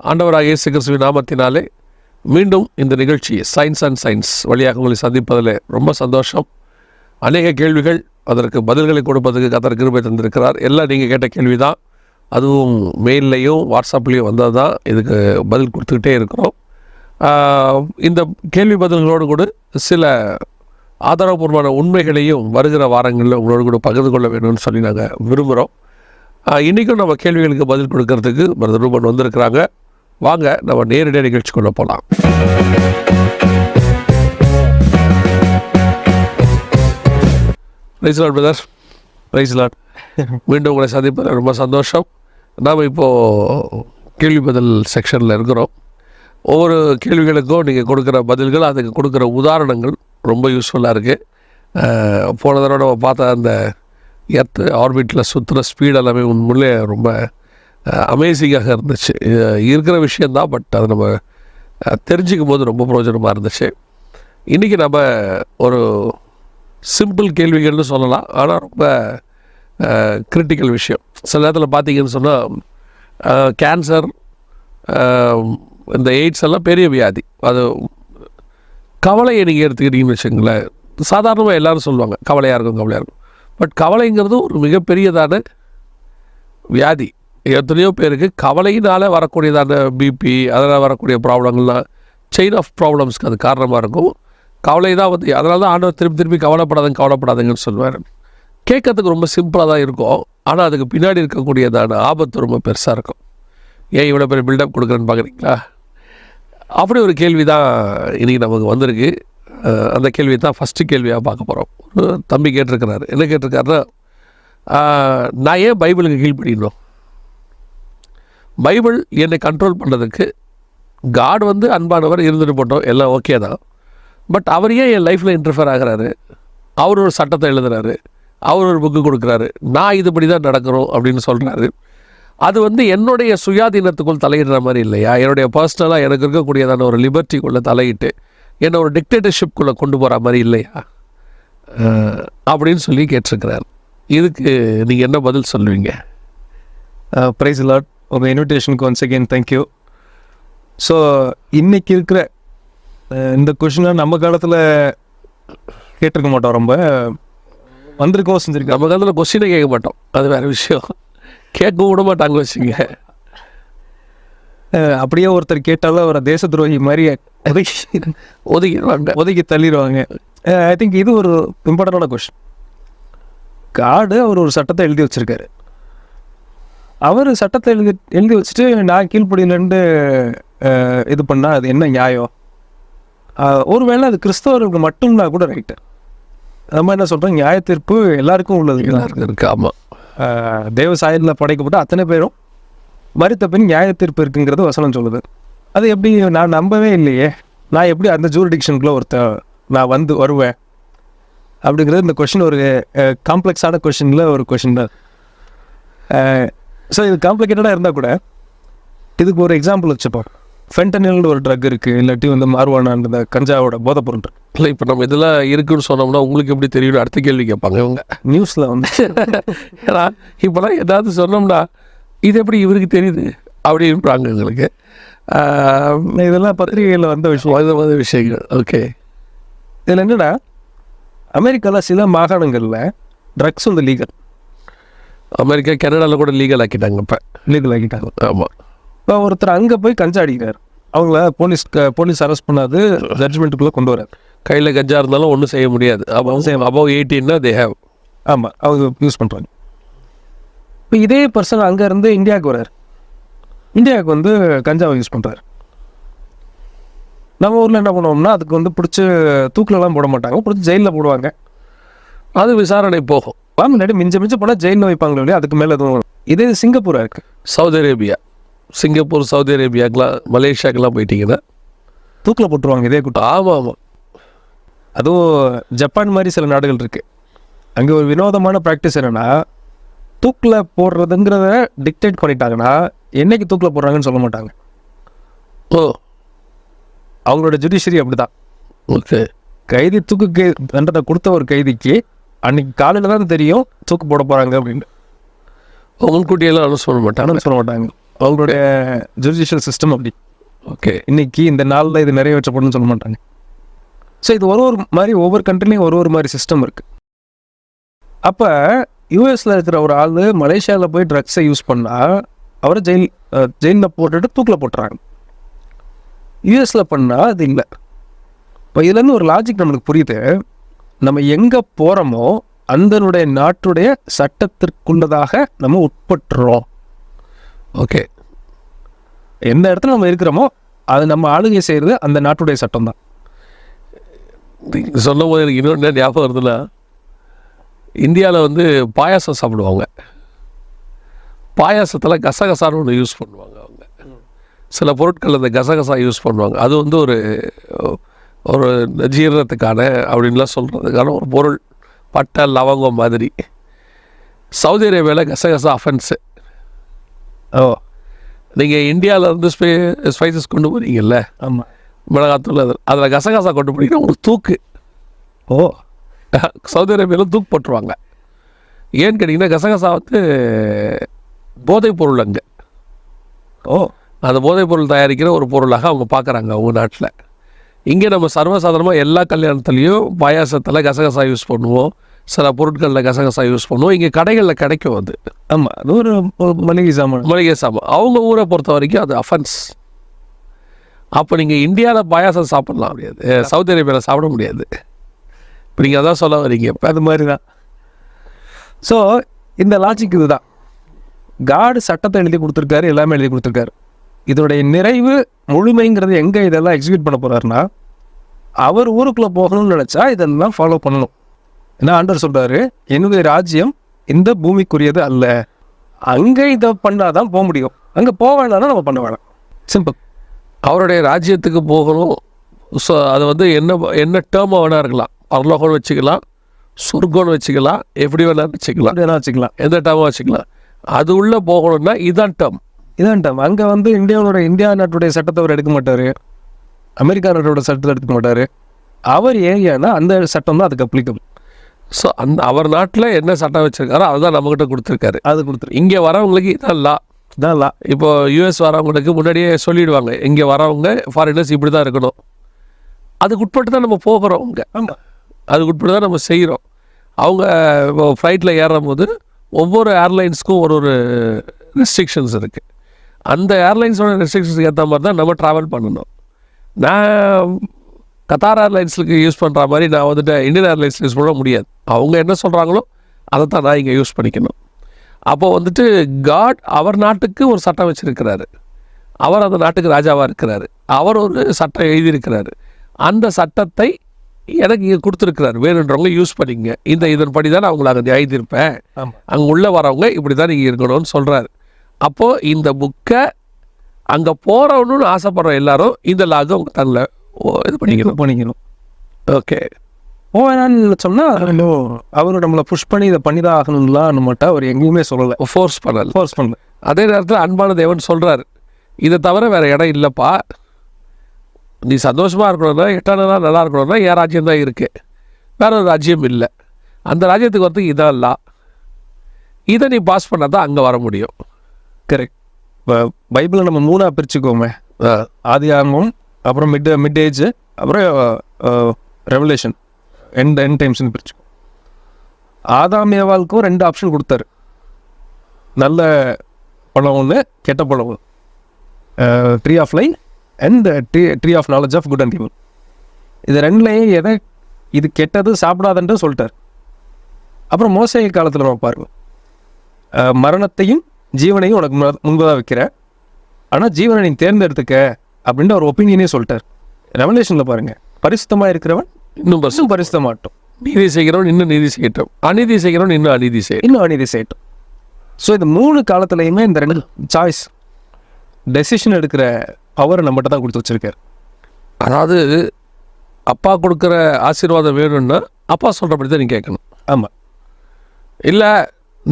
ஆண்டவராகிய இயேசு கிறிஸ்துவின் நாமத்தினாலே மீண்டும் இந்த நிகழ்ச்சி சயின்ஸ் அண்ட் சயின்ஸ் வழியாக உங்களை சந்திப்பதில் ரொம்ப சந்தோஷம். அநேக கேள்விகள், அதற்கு பதில்களை கொடுப்பதற்கு கர்த்தர் கிருபை தந்திருக்கிறார். எல்லாம் நீங்கள் கேட்ட கேள்வி தான், அதுவும் மெயில்லையும் வாட்ஸ்அப்லேயும் வந்தது தான். இதுக்கு பதில் கொடுத்துக்கிட்டே இருக்கிறோம். இந்த கேள்வி பதில்களோடு கூட சில ஆதாரபூர்வமான உண்மைகளையும் வருகிற வாரங்களில் உங்களோடு கூட பகிர்ந்து கொள்ள வேணும்னு சொல்லி நாங்கள் விரும்புகிறோம். இன்றைக்கும் நம்ம கேள்விகளுக்கு பதில் கொடுக்கறதுக்கு பிரதர் ரூபன் வந்திருக்கிறாங்க. வாங்க நம்ம நேரடியாக நிகழ்ச்சிக்குள்ளே போகலாம். Praise lord brother. Praise lord. மீண்டும் உங்களை சந்திப்பதில் ரொம்ப சந்தோஷம். நாம் இப்போது கேள்வி பதில் செக்ஷனில் இருக்கிறோம். ஒவ்வொரு கேள்விகளுக்கும் நீங்கள் கொடுக்குற பதில்கள், அதுக்கு கொடுக்குற உதாரணங்கள் ரொம்ப யூஸ்ஃபுல்லாக இருக்குது. போன தடவை நம்ம பார்த்த அந்த எர்த் ஆர்பிட்டில் சுற்றுற ஸ்பீட் எல்லாமே உண்மையிலே ரொம்ப அமேசிங்காக இருந்துச்சு. இருக்கிற விஷயந்தான், பட் அதை நம்ம தெரிஞ்சிக்கும் போது ரொம்ப பிரயோஜனமாக இருந்துச்சு. இன்றைக்கி நம்ம ஒரு சிம்பிள் கேள்விகள்னு சொல்லலாம், ஆனால் ரொம்ப கிரிட்டிக்கல் விஷயம். சில நேரத்தில் பார்த்தீங்கன்னு சொன்னால் கேன்சர், இந்த எய்ட்ஸ் எல்லாம் பெரிய வியாதி. அது கவலையை நீங்கள் எடுத்துக்கிட்டீங்கன்னு வச்சுங்களேன், சாதாரணமாக எல்லோரும் சொல்லுவாங்க கவலையாக இருக்கும். பட் கவலைங்கிறது ஒரு மிகப்பெரியதான வியாதி. எத்தனையோ பேருக்கு கவலையினால் வரக்கூடியதான பிபி, அதனால் வரக்கூடிய ப்ராப்ளங்கள்லாம் செயின் ஆஃப் ப்ராப்ளம்ஸ்க்கு அது காரணமாக இருக்கும். கவலை தான் அதனால தான் ஆண்டவர் திருப்பி கவலைப்படாதுங்கன்னு சொல்லுவார். கேட்கறதுக்கு ரொம்ப சிம்பிளாக தான் இருக்கும், ஆனால் அதுக்கு பின்னாடி இருக்கக்கூடியதான ஆபத்து ரொம்ப பெருசாக இருக்கும். ஏன் இவ்வளோ பெரிய பில்டப் கொடுக்குறேன்னு பார்க்குறீங்களா? அப்படி ஒரு கேள்வி தான் இன்றைக்கி நமக்கு வந்திருக்கு. அந்த கேள்வி தான் ஃபஸ்ட்டு கேள்வியாக பார்க்க போகிறோம். ஒரு தம்பி கேட்டிருக்கிறாரு. என்ன கேட்டிருக்காருன்னா, நான் ஏன் பைபிளுக்கு கீழ்ப்படியணும்? பைபிள் என்னை கண்ட்ரோல் பண்ணுறதுக்கு காட் அன்பானவர் இருந்துட்டு போட்டோம், எல்லாம் ஓகே தான். பட் அவர் ஏன் என் லைஃப்பில் இன்டர்ஃபியர் ஆகிறாரு? அவர் ஒரு சட்டத்தை எழுதுறாரு, அவர் ஒரு புக்கு கொடுக்குறாரு, நான் இதுபடி தான் நடக்கிறோம் அப்படின்னு சொல்கிறாரு. அது என்னுடைய சுயாதீனத்துக்குள் தலையிடுற மாதிரி இல்லையா? என்னுடைய பர்சனலாக எனக்கு இருக்கக்கூடியதான ஒரு லிபர்ட்டிக்குள்ளே தலையிட்டு என்னை ஒரு டிக்டேட்டர்ஷிப்குள்ளே கொண்டு போகிற மாதிரி இல்லையா அப்படின்னு சொல்லி கேட்டிருக்கிறார். இதுக்கு நீங்கள் என்ன பதில் சொல்லுவீங்க? Praise lord. உங்கள் இன்விடேஷனுக்கு ஒன்ஸ் அகெயின் தேங்க்யூ. ஸோ இன்றைக்கி இருக்கிற இந்த கொஷினை நம்ம காலத்தில் கேட்டிருக்க மாட்டோம், ரொம்ப வந்திருக்கோம் செஞ்சுருக்கோம். நம்ம காலத்தில் கொஸ்டினை கேட்க மாட்டோம், அது வேறு விஷயம். கேட்கவும் விட மாட்டாங்க வச்சுங்க. அப்படியே ஒருத்தர் கேட்டாலும் அவரை தேச துரோகி மாதிரி ஒதுக்கி தள்ளிடுவாங்க. ஐ திங்க் இது ஒரு இம்பார்ட்டண்டான கொஸ்டின். காடு அவர் ஒரு சட்டத்தை எழுதி வச்சுருக்காரு. அவர் சட்டத்தை எழுதி வச்சுட்டு நான் கீழ்ப்படியிலேருந்து இது பண்ணால் அது என்ன நியாயம்? ஒருவேளை அது கிறிஸ்தவர்களுக்கு மட்டும்னா கூட ரைட்டு. நம்ம என்ன சொல்கிறோம், நியாய தீர்ப்பு எல்லாருக்கும் உள்ளது, எல்லாருக்கும் இருக்குது. ஆமாம், தேவ சாயலில் படைக்கப்பட்ட அத்தனை பேரும் மறுத்த பின் நியாய தீர்ப்பு இருக்குங்கிறது வசனம் சொல்லுது. அது எப்படி நான் நம்பவே இல்லையே, நான் எப்படி அந்த ஜூரிடிக்ஷனுக்குள்ளே நான் வருவேன் அப்படிங்கிறது இந்த கொஷின் ஒரு காம்ப்ளெக்ஸான கொஷினில் ஒரு கொஷின் தான். ஸோ இது காம்ப்ளிகேட்டடாக இருந்தால் கூட இதுக்கு ஒரு எக்ஸாம்பிள் வச்சுப்போம். ஃபென்டனில்னு ஒரு ட்ரக் இருக்குது, இல்லாட்டி மார்வானான் இந்த கஞ்சாவோட போதைப்பொருள் இருக்குது. இல்லை, இப்போ நம்ம இதெல்லாம் இருக்குன்னு சொன்னோம்னா உங்களுக்கு எப்படி தெரியும்? அடுத்த கேள்வி கேட்பாங்க இவங்க நியூஸில் ஏன்னா இப்போலாம் ஏதாவது சொன்னோம்னா இது எப்படி இவருக்கு தெரியுது அப்படின்றாங்க எங்களுக்கு. இதெல்லாம் பத்திரிகைகளில் வந்த விஷயங்கள். ஓகே, இதில் என்னென்னா, அமெரிக்காவில் சில மாகாணங்களில் ட்ரக்ஸ் லீகல். அமெரிக்கா, கனடாவில் கூட லீகல் ஆக்கிட்டாங்க. இப்போ லீகல் ஆக்கிட்டாங்க. ஆமாம். இப்போ ஒருத்தர் அங்கே போய் கஞ்சா அடிக்கிறார். அவங்கள போலீஸ் அரெஸ்ட் பண்ணாது, ஜட்ஜ்மெண்ட்டுக்குள்ளே கொண்டு வராது. கையில் கஞ்சா இருந்தாலும் ஒன்றும் செய்ய முடியாது. Above 18 they have. ஆமாம், அவங்க யூஸ் பண்ணுறாங்க. இப்போ இதே பர்சன் அங்கே இருந்து இந்தியாவுக்கு வர்றார். இந்தியாவுக்கு கஞ்சாவை யூஸ் பண்ணுறாரு. நம்ம ஊரில் என்ன பண்ணுவோம்னா, அதுக்கு பிடிச்சி தூக்கிலலாம் போட மாட்டாங்க, பிடிச்சி ஜெயிலில் போடுவாங்க. அது விசாரணை போகும். முன்னாடி மிஞ்ச போனால் ஜெயிலில் வைப்பாங்களே இல்லையா, அதுக்கு மேலே எதுவும். இதே சிங்கப்பூராக இருக்குது, சவுதி அரேபியா, சிங்கப்பூர், சவுதி அரேபியாக்கெலாம், மலேசியாக்கெல்லாம் போயிட்டீங்கன்னா தூக்கில் போட்டுருவாங்க இதே கூட்டம். ஆமாம். அதுவும் ஜப்பான் மாதிரி சில நாடுகள் இருக்குது. அங்கே ஒரு வினோதமான ப்ராக்டிஸ் என்னென்னா, தூக்கில் போடுறதுங்கிறத டிக்டேட் பண்ணிட்டாங்கன்னா என்னைக்கு தூக்கில் போடுறாங்கன்னு சொல்ல மாட்டாங்க. ஓ, அவங்களோட ஜுடிஷரி அப்படி தான். ஓகே, கைதி தூக்கு தண்டனை கொடுத்த ஒரு கைதிக்கு அன்றைக்கி காலையில் தான் தெரியும் தூக்கு போட போகிறாங்க அப்படின்னு. முன்கூட்டியெல்லாம் அனௌன்ஸ் பண்ண மாட்டாங்க. அவங்களுடைய ஜுடிஷியல் சிஸ்டம் அப்படி. ஓகே, இன்னைக்கு இந்த நாளில் இது நிறைவேற்றப்படும்னு சொல்ல மாட்டாங்க. ஸோ இது ஒரு மாதிரி ஒவ்வொரு கண்ட்ரிலையும் ஒரு மாதிரி சிஸ்டம் இருக்குது. அப்போ யூஎஸில் இருக்கிற ஒரு ஆள் மலேசியாவில் போய் ட்ரக்ஸை யூஸ் பண்ணால் அவரை ஜெயிலில் போட்டுட்டு தூக்கில் போட்டுறாங்க. யூஎஸில் பண்ணால் அது இல்லை. இப்போ இதுலேருந்து ஒரு லாஜிக் நம்மளுக்கு புரியுது. நம்ம எங்கே போகிறோமோ அந்தனுடைய நாட்டுடைய சட்டத்திற்குள்ளதாக நம்ம உட்பட்டுறோம். ஓகே, எந்த இடத்துல நம்ம இருக்கிறோமோ அது நம்ம ஆளுகை செய்கிறது அந்த நாட்டுடைய சட்டம் தான். நீங்கள் சொல்லும் போது எனக்கு இன்னொன்று ஞாபகம் வருதுன்னா, இந்தியாவில் வந்து பாயாசம் சாப்பிடுவாங்க. பாயாசத்தில் கசகசான்னு ஒன்று யூஸ் பண்ணுவாங்க. அவங்க சில பொருட்கள் அந்த கசகசா யூஸ் பண்ணுவாங்க. அது வந்து ஒரு ஜீரணத்துக்கான அப்படின்லாம் சொல்கிறதுக்கான ஒரு பொருள், பட்டை லவங்கம் மாதிரி. சவுதி அரேபியாவில் கசகசா அஃபென்ஸு. நீங்கள் இந்தியாவிலேருந்து ஸ்பைசஸ் கொண்டு போகிறீங்கல்ல, ஆமாம், மிளகாத்தூள், அதில் கசகசா கொண்டு போனீங்கன்னா உங்களுக்கு தூக்கு. சவுதி அரேபியாவில் தூக்கு போட்டுருவாங்க. ஏன்னு கேட்டிங்கன்னா கசகசா வந்து போதைப் பொருள் அங்கே. அந்த போதைப் பொருள் தயாரிக்கிற ஒரு பொருளாக அவங்க பார்க்குறாங்க அவங்க நாட்டில். இங்கே நம்ம சர்வசாதாரணமாக எல்லா கல்யாணத்துலேயும் பாயாசத்தில் கசகசா யூஸ் பண்ணுவோம், சில பொருட்களில் கசகசா யூஸ் பண்ணுவோம். இங்கே கடைகளில் கிடைக்கும் அது. ஆமாம், அது ஒரு மளிகை சாமான். அவங்க ஊரை பொறுத்த வரைக்கும் அது அஃபென்ஸ். அப்போ நீங்கள் இந்தியாவில் பாயாசம் சாப்பிடலாம் முடியாது, சவுதி அரேபியாவில் சாப்பிட முடியாது. இப்போ நீங்கள் அதான் சொல்ல வரீங்க. இப்போ அது மாதிரி தான். ஸோ இந்த லாஜிக் இது தான். காடு சட்டத்தை எழுதி கொடுத்துருக்காரு, எல்லாமே எழுதி கொடுத்துருக்காரு. இதோடைய நிறைவு முழுமைங்கிறது எங்கே இதெல்லாம் எக்ஸிக்யூட் பண்ண போகிறாருன்னா, அவர் ஊருக்குள்ளே போகணும்னு நினச்சா இதெல்லாம் ஃபாலோ பண்ணணும். ஏன்னா ஆண்டவர் சொல்கிறாரு, என்னுடைய ராஜ்யம் இந்த பூமிக்குரியது அல்ல. அங்கே இதை பண்ணாதான் போக முடியும், அங்கே போக வேண்டாம்னா நம்ம பண்ண வேணாம். சிம்பிள். அவருடைய ராஜ்யத்துக்கு போகணும். ஸோ அது வந்து என்ன டேர்மாக வேணா இருக்கலாம். பரலோகம்னு வச்சுக்கலாம், சொர்க்கம்னு வச்சுக்கலாம், எப்படி வேணாலும் வச்சுக்கலாம், எந்த டேர்மாக வச்சுக்கலாம். அது உள்ளே போகணும்னா இதான் டேர்ம். அங்கே வந்து இந்தியா நாட்டுடைய சட்டத்தை அவர் எடுக்க மாட்டார், அமெரிக்கா நாட்டோட சட்டத்தை எடுக்க மாட்டார். அவர் ஏரியானா அந்த சட்டம் தான் அதுக்கு அப்ளிகபிள். ஸோ அவர் நாட்டில் என்ன சட்டம் வச்சுருக்காரோ அதுதான் நம்மக்கிட்ட கொடுத்துருக்காரு. இங்கே வரவங்களுக்கு இதான் லா. இப்போ யூஎஸ் வரவங்களுக்கு முன்னாடியே சொல்லிவிடுவாங்க, இங்கே வரவங்க ஃபாரினர்ஸ் இப்படி தான் இருக்கணும். அதுக்கு உட்பட்டு தான் நம்ம போகிறோம். அதுக்கு உட்பட்டு தான் நம்ம செய்கிறோம். அவங்க இப்போ ஃப்ளைட்டில் ஏறும் போது ஒவ்வொரு ஏர்லைன்ஸுக்கும் ஒரு ரெஸ்ட்ரிக்ஷன்ஸ் இருக்குது. அந்த ஏர்லைன்ஸோட ரெஸ்ட்ரிக்ஷன்ஸுக்கு ஏற்ற மாதிரி தான் நம்ம ட்ராவல் பண்ணணும். நான் கத்தார் ஏர்லைன்ஸுக்கு யூஸ் பண்ணுற மாதிரி நான் வந்துட்டு இந்தியன் ஏர்லைன்ஸ் யூஸ் பண்ண முடியாது. அவங்க என்ன சொல்கிறாங்களோ அதை தான் நான் இங்கே யூஸ் பண்ணிக்கணும். அப்போ வந்துட்டு காட் அவர் நாட்டுக்கு ஒரு சட்டம் வச்சுருக்கிறாரு. அவர் அந்த நாட்டுக்கு ராஜாவாக இருக்கிறாரு. அவர் ஒரு சட்டம் எழுதியிருக்கிறாரு. அந்த சட்டத்தை எனக்கு இங்கே கொடுத்துருக்கிறாரு, வேணுன்றவங்க யூஸ் பண்ணிங்க. இதன்படி தான் நான் அவங்களை அங்கே எழுதியிருப்பேன், அங்கே உள்ளே வரவங்க இப்படி தான் நீங்கள் இருக்கணும்னு சொல்கிறாரு. அப்போது இந்த புக்கை அங்கே போகிறவனுன்னு ஆசைப்படுற எல்லாரும் இந்த லாகை அவங்க தன்னில் இது பண்ணிக்கணும். ஓகே, வேணான்னு சொன்னால் அவர் நம்மளை புஷ் பண்ணி இதை பண்ணி தான் ஆகணும்லாம் நம்மகிட்ட அவர் எங்கேயுமே சொல்லலை, ஃபோர்ஸ் பண்ணல. அதே நேரத்தில் அன்பான தேவன் சொல்கிறாரு, இதை தவிர வேறு இடம் இல்லைப்பா, நீ சந்தோஷமாக இருக்கணும்னா, எட்டானா நல்லா இருக்கணும்னா என் ராஜ்யம் தான் இருக்குது, வேற ஒரு ராஜ்யம் இல்லை. அந்த ராஜ்யத்துக்கு வரதுக்கு இதான் இல்லை. இதை நீ பாஸ் பண்ணால் தான் அங்கே வர முடியும். கரெக்ட். இப்போ பைபிளை நம்ம 3 பிரிச்சுக்கோமே, ஆதி ஆகமம், அப்புறம் மிட் ஏஜ், அப்புறம் ரெவலேஷன், எண்ட் டைம்ஸ்னு பிரிச்சுக்கோ. ஆதாம் ஏவாளுக்கும் 2 ஆப்ஷன் கொடுத்தாரு, நல்ல பழம் ஒன்று, கெட்ட பழம் ஒன்று, tree of life and tree of knowledge of good and evil. இது 2லையும் இது கெட்டது சாப்பிடாதுன்ட்டு சொல்லிட்டார். அப்புறம் மோசே காலத்தில் நம்ம பாருங்க, மரணத்தையும் ஜீவனையும் உனக்கு முன்பதாக வைக்கிறேன், ஆனால் ஜீவனை நீ தேர்ந்தெடுத்துக்க அப்படின்ட்டு ஒரு ஒப்பீனியனே சொல்லிட்டார். ரெவலேஷனில் பாருங்கள், பரிசுத்தமாக இருக்கிறவன் இன்னும் பரிசுத்தமாட்டோம், நீதி செய்கிறவன் இன்னும் நீதி செய்யட்டும், அநீதி செய்கிறவன் இன்னும் அநீதி செய்யட்டும். ஸோ இந்த 3 காலத்துலையுமே இந்த 2 சாய்ஸ் டெசிஷன் எடுக்கிற பவர் நம்மகிட்ட தான் கொடுத்து வச்சுருக்கார். அதாவது அப்பா கொடுக்குற ஆசீர்வாதம் வேணும்னா அப்பா சொல்கிறபடி தான் நீ கேட்கணும். ஆமாம், இல்லை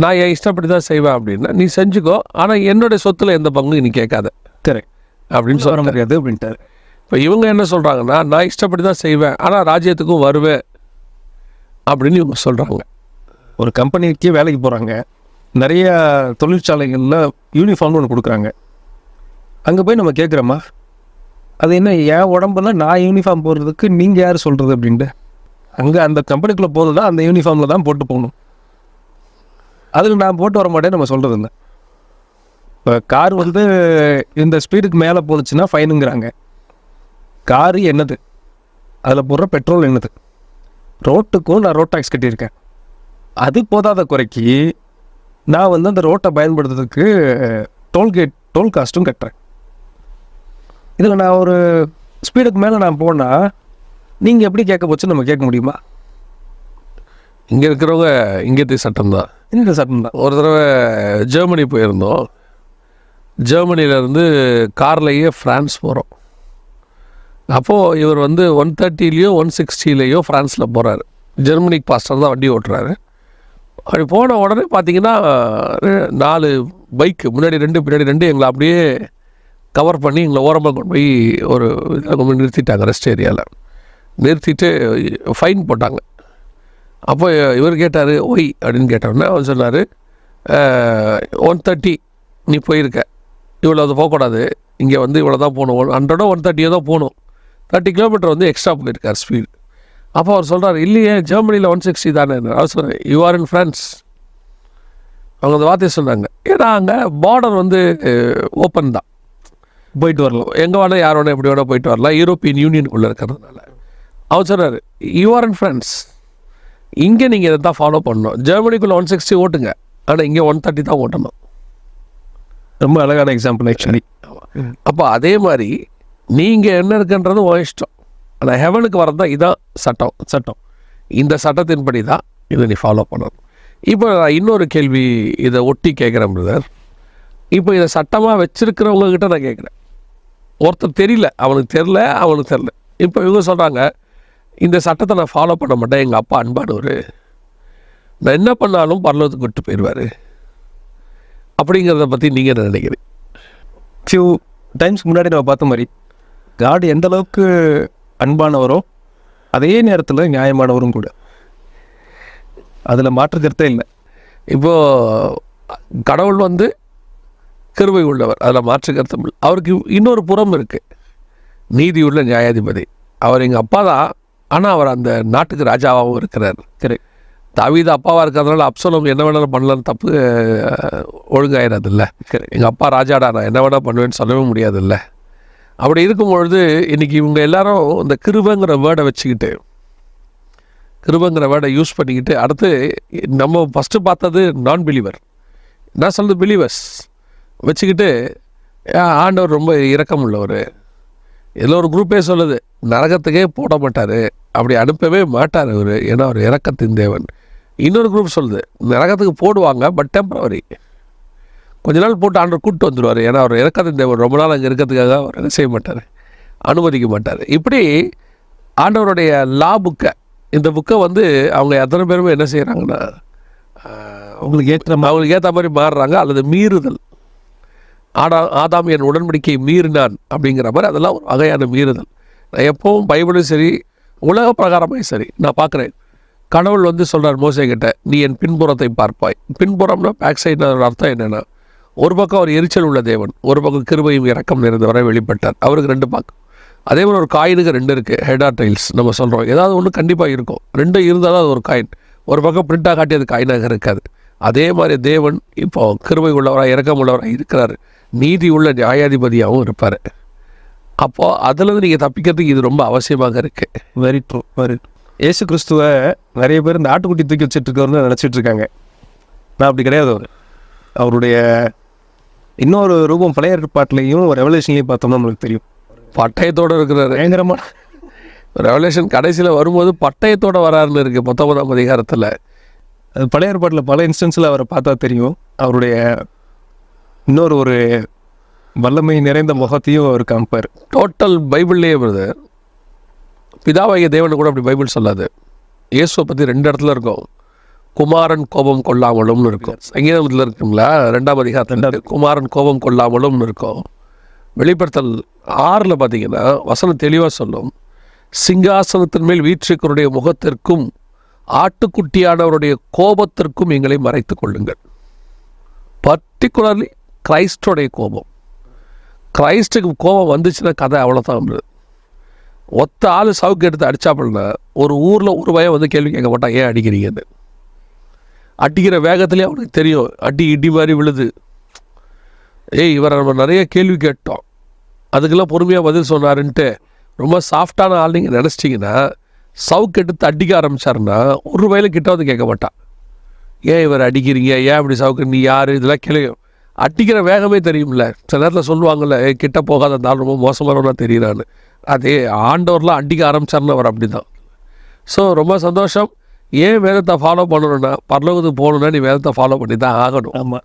நான் என் இஷ்டப்படி தான் செய்வேன் அப்படின்னா நீ செஞ்சுக்கோ, ஆனால் என்னுடைய சொத்தில் எந்த பங்கு நீ கேட்காத. கரெக்ட் அப்படின்னு சொல்ல முடியாது அப்படின்ட்டார். இப்போ இவங்க என்ன சொல்கிறாங்கன்னா, நான் இஷ்டப்படி தான் செய்வேன், ஆனால் ராஜ்யத்துக்கும் வருவேன் அப்படின்னு இவங்க சொல்கிறாங்க. ஒரு கம்பெனிக்கே வேலைக்கு போகிறாங்க, நிறைய தொழிற்சாலைகளில் யூனிஃபார்ம்னு ஒன்று கொடுக்குறாங்க, அங்கே போய் நம்ம கேட்குறோமா, அது என்ன என் உடம்புல நான் யூனிஃபார்ம் போடுறதுக்கு நீங்கள் யார் சொல்கிறது அப்படின்ட்டு. அங்கே அந்த கம்பெனிக்குள்ளே போகுதுன்னா அந்த யூனிஃபார்மில் தான் போட்டு போகணும். அதில் நான் போட்டு வர மாட்டேன்னு நம்ம சொல்கிறது இல்லை. இப்போ கார் வந்து இந்த ஸ்பீடுக்கு மேலே போணுச்சுன்னா ஃபைனுங்கிறாங்க. காரு என்னது, அதில் போடுற பெட்ரோல் என்னது, ரோட்டுக்கும் நான் ரோட் டேக்ஸ் கட்டியிருக்கேன். அது போதாத குறைக்கி நான் வந்து அந்த ரோட்டை பயன்படுத்துறதுக்கு டோல் காஸ்ட்டும் கட்டுறேன். இதில் நான் ஒரு ஸ்பீடுக்கு மேலே நான் போனால் நீங்கள் எப்படி கேட்க போச்சுன்னு நம்ம கேட்க முடியுமா? இங்கே இருக்கிறவங்க இங்கே சட்டம் தான், இந்த சட்டம் தான். ஒரு தடவை ஜெர்மனி போயிருந்தோம். ஜெர்மனியிலேருந்து கார்லேயே ஃப்ரான்ஸ் போகிறோம். அப்போது இவர் வந்து 130லேயோ 160லேயோ ஃப்ரான்ஸில் போகிறாரு. ஜெர்மனிக்கு பாஸ்டர் தான் வண்டி ஓட்டுறாரு. அப்படி போன உடனே பார்த்தீங்கன்னா 4 பைக்கு, முன்னாடி 2 பின்னாடி 2, எங்களை அப்படியே கவர் பண்ணி எங்களை ஓரமாக கொண்டு போய் ஒரு இதில் நிறுத்திட்டாங்க. ரெஸ்ட் ஏரியாவில் நிறுத்திட்டு ஃபைன் போட்டாங்க. அப்போ இவர் கேட்டார் ஒய் அப்படின்னு கேட்டோன்னே அவர் சொன்னார், 130 நீ போயிருக்க, இவ்வளோ அது போகக்கூடாது, இங்கே வந்து இவ்வளோ தான் போகணும், 100 130 தான் போகணும், 30 கிலோமீட்டர் வந்து எக்ஸ்ட்ரா போயிருக்கார் ஸ்பீடு. அப்போ அவர் சொல்கிறார், இல்லையே ஜெர்மனியில் 160 தானே. அவர் சொன்னார், யூ ஆர் இன் ஃப்ரான்ஸ். அவங்க அந்த வார்த்தையை சொன்னாங்க. ஏன்னா அங்கே பார்டர் வந்து ஓப்பன் தான், போயிட்டு வரலாம், எங்கே வேணால் யார் வேணால் எப்படி வேணால் போயிட்டு வரலாம், யூரோப்பியன் யூனியனுக்குள்ளே இருக்கிறதுனால. அவர் சொன்னார், யூ ஆர் இன் ஃப்ரான்ஸ், இங்கே நீங்கள் இதை தான் ஃபாலோ பண்ணணும். ஜெர்மனிக்குள்ளே 160 ஓட்டுங்க, ஆனால் இங்கே 130 தான் ஓட்டணும். ரொம்ப அழகான எக்ஸாம்பிள் ஆக்சுவலி. அப்போ அதே மாதிரி நீங்கள் என்ன இருக்குன்றது உன் இஷ்டம், ஆனால் ஹெவனுக்கு வரதான் இதான் சட்டம். இந்த சட்டத்தின்படி தான் இதை நீ ஃபாலோ பண்ணணும். இப்போ நான் இன்னொரு கேள்வி இதை ஒட்டி கேட்குறேன் பிரதர். இப்போ இதை சட்டமாக வச்சுருக்கிறவங்கக்கிட்ட நான் கேட்குறேன். ஒருத்தர் தெரியல, அவனுக்கு தெரில. இப்போ இவங்க சொல்கிறாங்க, இந்த சட்டத்தை நான் ஃபாலோ பண்ண மாட்டேன், எங்கள் அப்பா அன்பானவர், நான் என்ன பண்ணாலும் பரலோகத்துக்கு விட்டு போயிடுவார், அப்படிங்கிறத பற்றி நீங்கள் என்ன நினைக்கிறீங்க? ஃபியூ டைம்ஸ் முன்னாடி நம்ம பார்த்த மாதிரி காட் எந்த அளவுக்கு அன்பானவரோ அதே நேரத்தில் நியாயமானவரும் கூட, அதில் மாற்று கருத்தே இல்லை. இப்போது கடவுள் வந்து கிருபை உள்ளவர், அதில் மாற்று கருத்தம் இல்லை. அவருக்கு இன்னொரு புறம் இருக்குது, நீதியுள்ள நியாயாதிபதி. அவர் எங்கள் அப்பா தான், ஆனால் அவர் அந்த நாட்டுக்கு ராஜாவாகவும் இருக்கிறார். சரி, தாவீது அப்பாவாக இருக்கிறதுனால அப்சலோம் என்ன வேணாலும் பண்ணலான்னு தப்பு ஒழுங்காயிடாது இல்லை. சரி, எங்கள் அப்பா ராஜாடா, நான் என்ன வேணால் பண்ணுவேன்னு சொல்லவே முடியாது இல்லை. அப்படி இருக்கும்பொழுது இன்றைக்கி இவங்க எல்லாரும் இந்த கிருபைங்கிற வேர்டை வச்சுக்கிட்டு, கிருபைங்கிற வேர்டை யூஸ் பண்ணிக்கிட்டு, அடுத்து நம்ம ஃபஸ்ட்டு பார்த்தது நான் பிலீவர், நான் சொல்கிறது பிலீவர்ஸ் வச்சுக்கிட்டு ஆண்டவர் ரொம்ப இரக்கம் உள்ளவர், ஏதோ ஒரு குரூப்பே சொல்லுது நரகத்துக்கே போட மாட்டார், அப்படி அனுப்பவே மாட்டார் அவர், ஏன்னா அவர் இரக்கத்தின் தேவன். இன்னொரு குரூப் சொல்லுது நரகத்துக்கு போடுவாங்க, பட் டெம்பரவரி, கொஞ்ச நாள் போட்டு ஆண்டவர் கூப்பிட்டு வந்துடுவார், ஏன்னா அவர் இரக்கத்தின் தேவன், ரொம்ப நாள் அங்கே இருக்கிறதுக்காக அவர் என்ன செய்ய மாட்டார், அனுமதிக்க மாட்டார். இப்படி ஆண்டவருடைய லா புக்கை, இந்த புக்கை வந்து அவங்க எத்தனை பேருமே என்ன செய்கிறாங்கன்னா அவங்களுக்கு ஏற்ற மாதிரி மாறுறாங்க, அல்லது மீறுதல். ஆதாம் என் உடன்படிக்கை மீறினான் அப்படிங்கிற மாதிரி அதெல்லாம் ஒரு வகையான மீறுதல். நான் எப்பவும் பைபிளும் சரி உலக பிரகாரமே சரி நான் பார்க்குறேன். கடவுள் வந்து சொல்கிறார் மோசே கிட்ட, நீ என் பின்புறத்தை பார்ப்பாய். பின்புறம்னா பேக் சைடு அர்த்தம் என்னென்னா, ஒரு பக்கம் அவர் எரிச்சல் உள்ள தேவன், ஒரு பக்கம் கிருபையும் இரக்கம் நிறைந்தவரை வெளிப்பட்டார். அவருக்கு 2 பக்கம். அதே மாதிரி ஒரு காயினுக்கு 2 இருக்குது, ஹெட் ஆர் டைல்ஸ் நம்ம சொல்கிறோம், ஏதாவது ஒன்று கண்டிப்பாக இருக்கும். 2 இருந்தால் தான் அது ஒரு காயின். ஒரு பக்கம் பிரிண்டாக காட்டி அது காயினாக இருக்காது. அதே மாதிரி தேவன் இப்போ கிருபை உள்ளவராக இரக்கம் உள்ளவராக இருக்கிறார், நீதி உள்ள நியாயாதிபதியாகவும் இருப்பார். அப்போது அதில் நீங்கள் தப்பிக்கிறதுக்கு இது ரொம்ப அவசியமாக இருக்குது. Very true. இயேசு கிறிஸ்துவை நிறைய பேர் இந்த ஆட்டுக்குட்டி தூக்கி வச்சுட்டு இருக்கவர்னு நினச்சிட்டு இருக்காங்க. நான் அப்படி கிடையாது. அவருடைய இன்னொரு ரூபம் பழைய ஏற்பாட்டிலையும் ரெவலேஷன்லையும் பார்த்தோம்னா நம்மளுக்கு தெரியும், பட்டயத்தோடு இருக்கிறார். பயங்கரமான ரெவலேஷன் கடைசியில் வரும்போது பட்டயத்தோடு வராருன்னு இருக்குது 19ஆம் அதிகாரத்தில். பழைய ஏற்பாட்டில் பல இன்ஸ்டன்ஸில் அவரை பார்த்தா தெரியும், அவருடைய இன்னொரு ஒரு வல்லமை நிறைந்த முகத்தையும் அவர் காமிப்பார். டோட்டல் பைபிள்லேயே வருது. பிதாவாகிய தேவனை கூட அப்படி பைபிள் சொல்லாது. இயேசுவை பற்றி 2 இடத்துல இருக்கும், குமாரன் கோபம் கொள்ளாமலும்னு இருக்கும். சங்கீதத்தில் இருக்குங்களா 2ஆம் அதிகாரத்தில் குமாரன் கோபம் கொள்ளாமலும்னு இருக்கும். வெளிப்படுத்தல் 6 பார்த்தீங்கன்னா வசனம் தெளிவாக சொல்லும், சிங்காசனத்தின் மேல் வீற்றிருக்கிறவருடைய முகத்திற்கும் ஆட்டுக்குட்டியானவருடைய கோபத்திற்கும் எங்களை மறைத்து கொள்ளுங்கள். பர்டிகுலர்லி கிரைஸ்டோடைய கோபம். கிரைஸ்டுக்கு கோபம் வந்துச்சுன்னா கதை அவ்வளோதான். ஒத்த ஆள் சவுக்கு எடுத்து அடித்தாப்புலன்னா ஒரு ஊரில் ஒரு பையன் வந்து கேள்வி கேட்க மாட்டான், ஏன் அடிக்கிறீங்கன்னு. அடிக்கிற வேகத்துலேயே அவனுக்கு தெரியும், அடி இடி மாதிரி விழுது. இவரை நம்ம நிறைய கேள்வி கேட்டோம், அதுக்கெல்லாம் பொறுமையாக பதில் சொன்னாருன்ட்டு ரொம்ப சாஃப்டான ஆள் நீங்கள் நினச்சிட்டிங்கன்னா, சவுக்கு எடுத்து அடிக்க ஆரம்பித்தாருன்னா ஒரு வயலுக்கு கிட்ட வந்து கேட்க மாட்டான், ஏன் இவர் அடிக்கிறீங்க, ஏன் இப்படி சவுக்கு, நீ யார், இதெல்லாம் கேள்வி. அடிக்கிற வேகமே தெரியும்ல. சில நேரத்தில் சொல்லுவாங்கள்ல, கிட்ட போகாத இருந்தாலும் ரொம்ப மோசமானவனா தெரியுறான்னு. அதே ஆண்டவர்லாம் அடிக்க ஆரம்பித்தாருன்னு அவர் அப்படி தான். ஸோ ரொம்ப சந்தோஷம். ஏன் வேதத்தை ஃபாலோ பண்ணணுன்னா, பரலோகத்துக்கு போகணுன்னா நீ வேதத்தை ஃபாலோ பண்ணி தான் ஆகணும். ஆமாம்.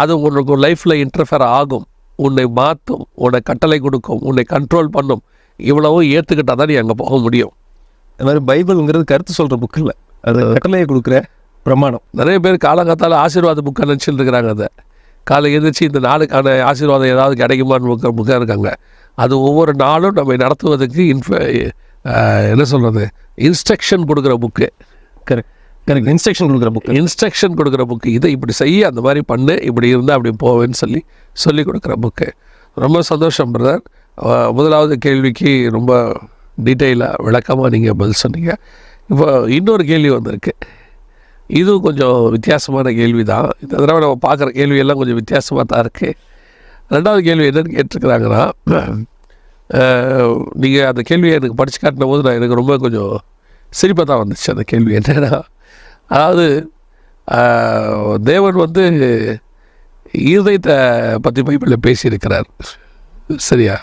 அது உனக்கு லைஃப்பில் இன்டர்ஃபேர் ஆகும், உன்னை மாற்றும், உன்னை கட்டளை கொடுக்கும், உன்னை கண்ட்ரோல் பண்ணும். இவ்வளவும் ஏற்றுக்கிட்டால் தான் நீ அங்கே போக முடியும். இந்த மாதிரி பைபிள்ங்கிறது கருத்து சொல்கிற புக்கு இல்லை, அது கட்டளையை கொடுக்குற பிரமாணம். நிறைய பேர் காலங்காத்தால் ஆசீர்வாத புக்கை நினச்சிட்டு இருக்கிறாங்க. அதை காலை எழுந்திரிச்சு இந்த நாளுக்கான ஆசீர்வாதம் ஏதாவது கிடைக்குமான்னு புக்காக இருக்காங்க. அது ஒவ்வொரு நாளும் நம்ம நடத்துவதற்கு என்ன சொல்கிறது, இன்ஸ்ட்ரக்ஷன் கொடுக்குற புக்கு. கரெக்ட் கரெக்ட் இன்ஸ்ட்ரக்ஷன் கொடுக்குற புக்கு. இதை இப்படி செய்ய, அந்த மாதிரி பண்ணு, இப்படி இருந்தால் அப்படி போவேன்னு சொல்லி கொடுக்குற புக்கு. ரொம்ப சந்தோஷம் பிரதர். முதலாவது கேள்விக்கு ரொம்ப டீட்டெயிலாக விளக்கமாக நீங்கள் பதில் சொன்னீங்க. இப்போ இன்னொரு கேள்வி வந்திருக்கு. இதுவும் கொஞ்சம் வித்தியாசமான கேள்வி தான். இந்த தடவை நம்ம பார்க்குற கேள்வியெல்லாம் கொஞ்சம் வித்தியாசமாக தான் இருக்குது. ரெண்டாவது கேள்வி என்னென்னு கேட்டிருக்கிறாங்கன்னா, நீங்கள் அந்த கேள்வியை எனக்கு படித்து காட்டின போது எனக்கு ரொம்ப கொஞ்சம் சிரிப்பாக தான் வந்துச்சு. அந்த கேள்வி என்னென்னா, அதாவது தேவன் வந்து இருதயத்தை பற்றி பைபிளில் பேசியிருக்கிறார், சரியா?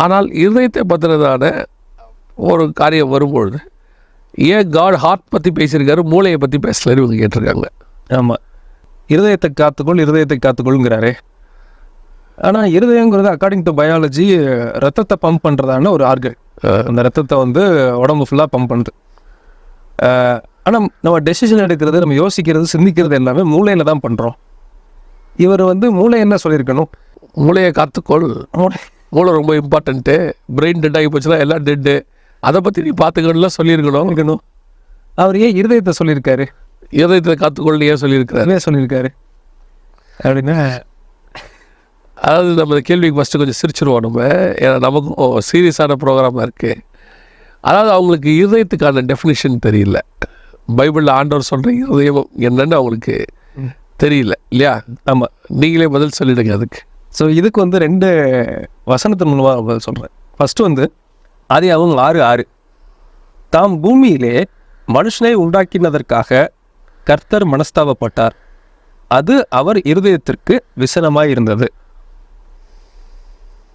ஆனால் இருதயத்தை பற்றினதான ஒரு காரியம் வரும்பொழுது ஏன் காட் ஹார்ட் பற்றி பேசியிருக்காரு, மூளையை பற்றி பேசலன்னு இவங்க கேட்டிருக்காங்க. ஆமாம், இருதயத்தை காத்துக்கொள்ங்கிறாரே. ஆனால் இருதயங்கிறது அக்கார்டிங் டு பயாலஜி ரத்தத்தை பம்ப் பண்ணுறதான ஒரு ஆர்கன். அந்த ரத்தத்தை வந்து உடம்பு ஃபுல்லாக பம்ப் பண்ணுது. ஆனால் நம்ம டெசிஷன் எடுக்கிறது, நம்ம யோசிக்கிறது, சிந்திக்கிறது எல்லாமே மூளையில் தான் பண்ணுறோம். இவர் வந்து மூளை என்ன சொல்லியிருக்கணும், மூளையை காத்துக்கொள், மூளை ரொம்ப இம்பார்ட்டண்ட்டு, பிரெயின் டெட் ஆகி போச்சுன்னா எல்லாம் டெட்டு, அதை பற்றி நீ பார்த்துக்கணும்லாம் சொல்லியிருக்கணும். அவர் ஏன் இருதயத்தை சொல்லியிருக்காரு, இருதயத்தை காத்துக்கொள் ஏன் சொல்லியிருக்காரு அப்படின்னா, அதாவது நம்ம இந்த கேள்விக்கு ஃபஸ்ட்டு கொஞ்சம் சிரிச்சிருவோம் நம்ம. ஏன்னா நமக்கும் சீரியஸான ப்ரோக்ராமாக இருக்குது. அதாவது அவங்களுக்கு இருதயத்துக்கான டெஃபினிஷன் தெரியல. பைபிளில் ஆண்டவர் சொல்கிற இருதயம் என்னன்னு அவங்களுக்கு தெரியல இல்லையா? ஆமாம், நீங்களே பதில் சொல்லிடுங்க அதுக்கு. ஸோ இதுக்கு வந்து 2 வசனத்தின் மூலமாக பதில் சொல்கிறேன். ஃபஸ்ட்டு வந்து ஆதியாகமம் 6:6, தாம் பூமியிலே மனுஷனை உண்டாக்கினதற்காக கர்த்தர் மனஸ்தாபப்பட்டார், அது அவர் இருதயத்திற்கு விசனமாக இருந்தது.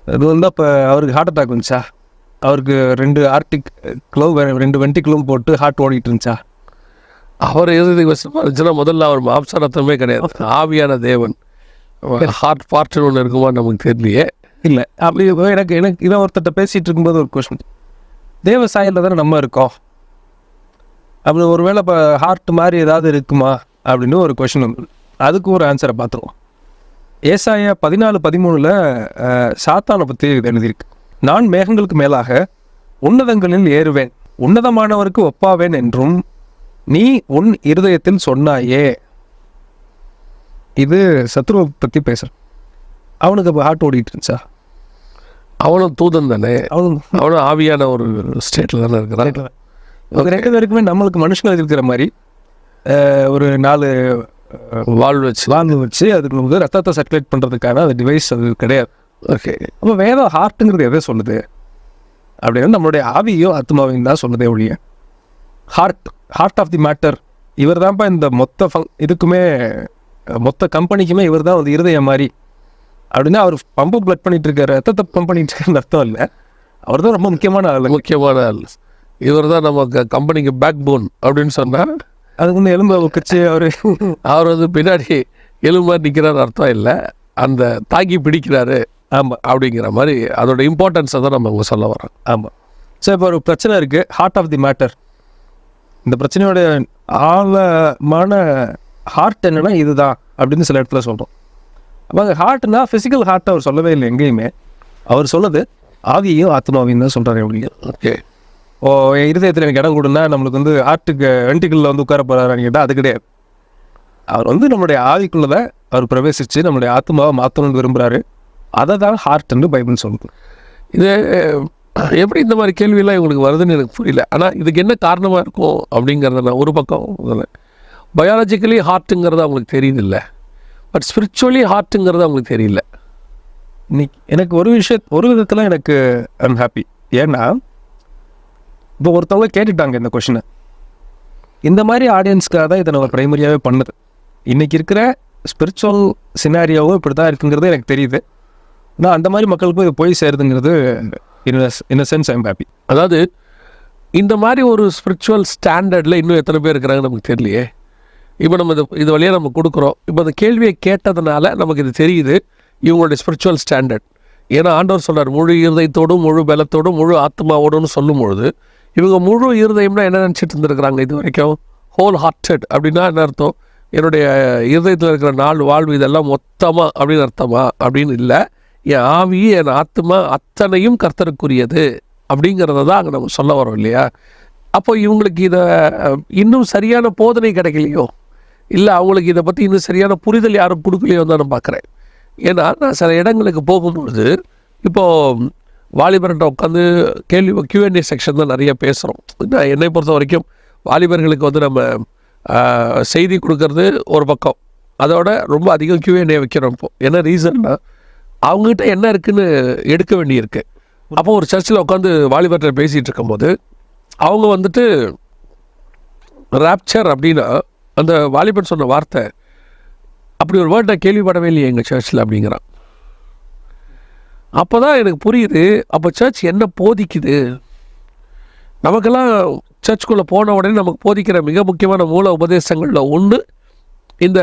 அது வந்து அப்போ அவருக்கு ஹார்ட் அட்டாக் வந்துச்சா, அவருக்கு 2 ஆர்டிக்லும் 2 வென்டிக்லும் போட்டு ஹார்ட் ஓடிட்டு இருந்துச்சா? அவர் இருதயத்துக்கு விசனமாக இருந்துச்சுன்னா முதல்ல அவர் மாம்சரத்தமே கிடையாது, ஆவியான தேவன். ஹார்ட் பார்ட்னு ஒன்று இருக்குமா நமக்கு தெரியலையே. இல்லை, அப்படி எனக்கு இவன் ஒருத்தட்ட பேசிகிட்டு இருக்கும்போது ஒரு கொஸ்டின், தேவ சாயலில் தானே நம்ம இருக்கோம், அப்படி ஒரு வேளை இப்போ ஹார்ட் மாதிரி ஏதாவது இருக்குமா அப்படின்னு ஒரு கொஷின் வந்து, அதுக்கு ஒரு ஆன்சரை பார்த்துருவோம். ஏசாயா 14:13 சாத்தானை பற்றி எழுதியிருக்கு. நான் மேகங்களுக்கு மேலாக உன்னதங்களில் ஏறுவேன், உன்னதமானவருக்கு ஒப்பாவேன் என்றும் நீ உன் இருதயத்தில் சொன்னாயே. இது சத்ருவை பற்றி பேசுகிறேன். அவனுக்கு அப்போ ஹார்ட் ஓடிட்டு இருந்துச்சா? அவனும் தூதன் தானே, அவனும் ஆவியான ஒரு ஸ்டேட்டில் தானே இருக்கிறான். 2 பேருக்குமே நம்மளுக்கு மனுஷங்க இருக்கிற மாதிரி ஒரு 4 வால்வு வச்சு அதுக்கு வந்து ரத்தத்தை சர்க்குலேட் பண்ணுறதுக்கான அந்த டிவைஸ் அது கிடையாது. ஓகே, அப்போ வேதம் ஹார்ட்டுங்கிறது எதை சொல்லுது அப்படின்னா, நம்மளுடைய ஆவியும் ஆத்மாவையும் தான் சொல்லுதே ஒழிய ஹார்ட் ஆஃப் தி மேட்டர் இவர் தான்ப்பா. இந்த இதுக்குமே மொத்த கம்பெனிக்குமே இவர் தான் வந்து இருதயம் மாதிரி அப்படின்னா, அவர் பம்பு பிளட் பண்ணிட்டு இருக்காரு, ரத்தத்தை பம்ப் பண்ணிட்டு இருக்காருன்னு அர்த்தம் இல்லை. அவர் தான் ரொம்ப முக்கியமான ஆள். இவர் தான் நம்ம கம்பெனிக்கு பேக் போன் அப்படின்னு சொன்னால், அதுக்கு வந்து எலும்பை கட்சி அவர் வந்து பின்னாடி எலும்பாக நிற்கிறாரு அர்த்தம் இல்லை, அந்த தாக்கி பிடிக்கிறாரு. ஆமாம், அப்படிங்கிற மாதிரி அதோட இம்பார்ட்டன்ஸை தான் நம்ம இங்கே சொல்ல வரோம். ஆமாம். ஸோ இப்போ ஒரு பிரச்சனை இருக்குது, ஹார்ட் ஆஃப் தி மேட்டர். இந்த பிரச்சனையோட ஆழமான ஹார்ட் என்னன்னா இதுதான் அப்படின்னு சில இடத்துல சொல்கிறோம். அப்போ அங்கே ஹார்ட்னா ஃபிசிக்கல் ஹார்ட்டை அவர் சொல்லவே இல்லை எங்கேயுமே. அவர் சொன்னது ஆவியையும் ஆத்மாவையும் தான் சொல்கிறாரு. எப்படிங்க? ஓகே, இருதயத்தில் எனக்கு இடம் கொடுன்னா நம்மளுக்கு வந்து ஹார்ட்டுக்கு வென்டிக்கிளில் வந்து உட்கார போகிறாரான்னு கேட்டால் அது கிடையாது. அவர் வந்து நம்மளுடைய ஆவிக்குள்ளதை அவர் பிரவேசித்து நம்மளுடைய ஆத்மாவை மாற்றணும்னு விரும்புகிறாரு. அதை தான் ஹார்ட்னு பைபிள் சொல்லுது. இது எப்படி இந்த மாதிரி கேள்வியெல்லாம் இவங்களுக்கு வருதுன்னு எனக்கு புரியல. ஆனால் இதுக்கு என்ன காரணமாக இருக்கும் அப்படிங்கிறத நான் ஒரு பக்கம் பயாலஜிக்கலி ஹார்ட்டுங்கிறது அவங்களுக்கு தெரியுது இல்லை, பட் ஸ்பிரிச்சுவலி ஹார்ட்டுங்கிறது அவங்களுக்கு தெரியல. இன்னைக்கு எனக்கு ஒரு விதத்தில் எனக்கு ஐம் ஹாப்பி. ஏன்னா இப்போ ஒருத்தவங்க கேட்டுட்டாங்க இந்த கொஷினை, இந்த மாதிரி ஆடியன்ஸ்க்காக தான் இதை நம்ம ப்ரைமரியாகவே பண்ணுது. இன்றைக்கி இருக்கிற ஸ்பிரிச்சுவல் சினாரியோவும் இப்படி தான் இருக்குங்கிறது எனக்கு தெரியுது. நான் அந்த மாதிரி மக்களுக்கும் இது போய் சேருதுங்கிறது இன் அ சென்ஸ் ஐம் ஹாப்பி. அதாவது இந்த மாதிரி ஒரு ஸ்பிரிச்சுவல் ஸ்டாண்டர்டில் இன்னும் எத்தனை பேர் இருக்கிறாங்கன்னு நமக்கு தெரியலையே. இப்போ நம்ம இது வழியாக நம்ம கொடுக்குறோம். இப்போ அந்த கேள்வியை கேட்டதுனால நமக்கு இது தெரியுது இவங்களுடைய ஸ்பிரிச்சுவல் ஸ்டாண்டர்ட். ஏன்னா ஆண்டவர் சொல்கிறார், முழு இருதயத்தோடும் முழு பலத்தோடும் முழு ஆத்மாவோடுன்னு சொல்லும் பொழுது இவங்க முழு இருதயம்னா என்ன நினச்சிட்டு இருந்திருக்கிறாங்க இது வரைக்கும்? ஹோல் ஹார்ட்டட் அப்படின்னா என்ன அர்த்தம்? என்னுடைய இருதயத்தில் இருக்கிற வாழ்வு இதெல்லாம் மொத்தமாக அப்படின்னு அர்த்தமா? அப்படின்னு இல்லை. என் ஆவி என் ஆத்மா அத்தனையும் கர்த்தருக்குரியது அப்படிங்கிறத தான் அங்கே நம்ம சொல்ல வரோம் இல்லையா? அப்போ இவங்களுக்கு இதை இன்னும் சரியான போதனை கிடைக்கலையோ, இல்லை அவங்களுக்கு இதை பற்றி இன்னும் சரியான புரிதல் யாரும் கொடுக்கலையோ தான் நான் பார்க்குறேன். ஏன்னா நான் சில இடங்களுக்கு போகும்பொழுது இப்போது வாலிபர்கிட்ட உட்காந்து Q&A செக்ஷன் தான் நிறைய பேசுகிறோம். நான் என்னை பொறுத்த வரைக்கும் வாலிபர்களுக்கு நம்ம செய்தி கொடுக்கறது ஒரு பக்கம், அதோட ரொம்ப அதிகம் Q&A வைக்கிறோம். இப்போ என்ன ரீசன்னா அவங்ககிட்ட என்ன இருக்குதுன்னு எடுக்க வேண்டியிருக்கு. அப்போ ஒரு சர்ச்சில் உட்காந்து வாலிபர்கிட்ட பேசிகிட்டு இருக்கும்போது அவங்க ராப்சர் அப்படின்னா அந்த வாலிபர் சொன்ன வார்த்தை, அப்படி ஒரு வேர்ட் நான் கேள்விப்படவே இல்லையே எங்கள் சர்ச்சில் அப்படிங்கிறான். அப்போ தான் எனக்கு புரியுது, அப்போ சர்ச் என்ன போதிக்குது. நமக்கெல்லாம் சர்ச்சுக்குள்ளே போன உடனே நமக்கு போதிக்கிற மிக முக்கியமான மூல உபதேசங்களில் ஒன்று இந்த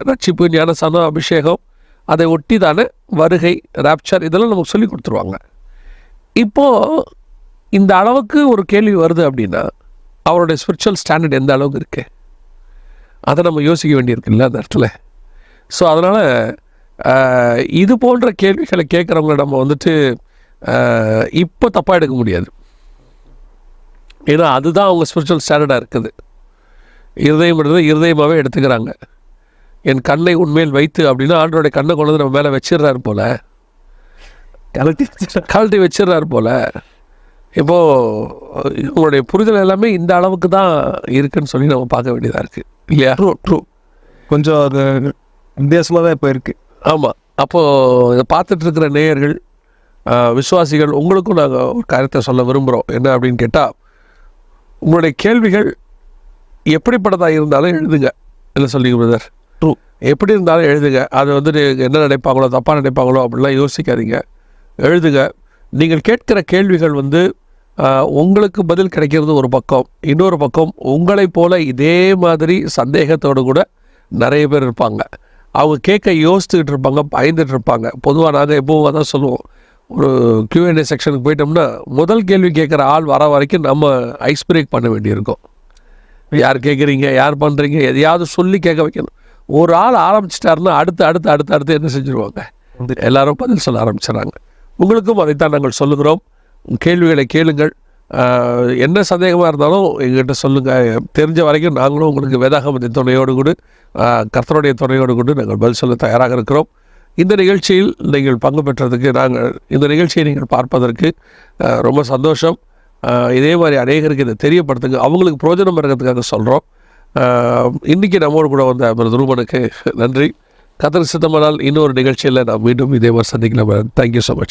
ரட்சிப்பு, ஞானஸ்நானம், அபிஷேகம், அதை ஒட்டி தானே வருகை, ராப்சர், இதெல்லாம் நமக்கு சொல்லி கொடுத்துருவாங்க. இப்போது இந்த அளவுக்கு ஒரு கேள்வி வருது அப்படின்னா அவருடைய ஸ்பிரிச்சுவல் ஸ்டாண்டர்ட் எந்த அளவுக்கு இருக்கு அதை நம்ம யோசிக்க வேண்டியிருக்குல்ல அந்த இடத்துல. ஸோ அதனால் இது போன்ற கேள்விகளை கேட்குறவங்கள நம்ம இப்போ தப்பாக எடுக்க முடியாது. ஏன்னா அதுதான் அவங்க ஸ்பிரிச்சுவல் ஸ்டாண்டர்டாக இருக்குது. இருதயமாகவே எடுத்துக்கிறாங்க. என் கண்ணை உண்மையில் வைத்து அப்படின்னா ஆண்டோடைய கண்ணை கொண்டு வந்து நம்ம மேலே வச்சிடுறாரு போல், கழட்டி வச்சிடுறாரு போல். இப்போது இவங்களுடைய புரிதல் எல்லாமே இந்த அளவுக்கு தான் இருக்குன்னு சொல்லி நம்ம பார்க்க வேண்டியதாக இருக்குது இல்லையா? ட்ரூ கொஞ்சம் அது வித்தியாசமாக தான் இப்போ இருக்குது. ஆமாம். அப்போது இதை பார்த்துட்ருக்கிற நேயர்கள், விசுவாசிகள், உங்களுக்கும் நாங்கள் ஒரு காரியத்தை சொல்ல விரும்புகிறோம். என்ன அப்படின்னு கேட்டால், உங்களுடைய கேள்விகள் எப்படிப்பட்டதாக இருந்தாலும் எழுதுங்க. என்ன சொல்லிங்க பிரதர்? ட்ரூ. எப்படி இருந்தாலும் எழுதுங்க. அது என்ன நினைப்பாங்களோ, தப்பாக நினைப்பாங்களோ அப்படிலாம் யோசிக்காதீங்க, எழுதுங்க. நீங்கள் கேட்கிற கேள்விகள் உங்களுக்கு பதில் கிடைக்கிறது ஒரு பக்கம், இன்னொரு பக்கம் உங்களைப் போல இதே மாதிரி சந்தேகத்தோடு கூட நிறைய பேர் இருப்பாங்க. அவங்க கேட்க யோசிச்சுக்கிட்டு இருப்பாங்க, பயந்துட்டு இருப்பாங்க. பொதுவாக நாங்கள் எப்போவும் தான் சொல்லுவோம், ஒரு Q&A செக்ஷனுக்கு போயிட்டோம்னா முதல் கேள்வி கேட்குற ஆள் வர வரைக்கும் நம்ம ஐஸ் பிரேக் பண்ண வேண்டியிருக்கும். யார் கேட்குறீங்க, யார் பண்ணுறீங்க, எதையாவது சொல்லி கேட்க வைக்கணும். ஒரு ஆள் ஆரம்பிச்சிட்டாருன்னா அடுத்து என்ன செஞ்சுருவாங்க, எல்லாரும் பதில் சொல்ல ஆரம்பிச்சிடறாங்க. உங்களுக்கும் அதைத்தான் நாங்கள் சொல்லுகிறோம். கேள்விகளை கேளுங்கள். என்ன சந்தேகமாக இருந்தாலும் எங்கள்கிட்ட சொல்லுங்கள். தெரிஞ்ச வரைக்கும் நாங்களும் உங்களுக்கு வேதாகமத்தின் துணையோடு கூட, கர்த்தருடைய துணையோடு கூட நாங்கள் பதில் சொல்ல தயாராக இருக்கிறோம். இந்த நிகழ்ச்சியில் நீங்கள் பங்கு பெற்றதுக்கு, இந்த நிகழ்ச்சியை நீங்கள் பார்ப்பதற்கு ரொம்ப சந்தோஷம். இதே மாதிரி அநேகருக்கு இதை தெரியப்படுத்துங்க, அவங்களுக்கு பிரயோஜனம் இருக்கிறதுக்காக சொல்கிறோம். இன்றைக்கி நம்மோடு கூட வந்த பிரதர் ரூபனுக்கு நன்றி. கர்த்தர் சித்தமானால் இன்னொரு நிகழ்ச்சியில் நாம் மீண்டும் இதே மாதிரி சந்திக்கலாம். Thank you so much.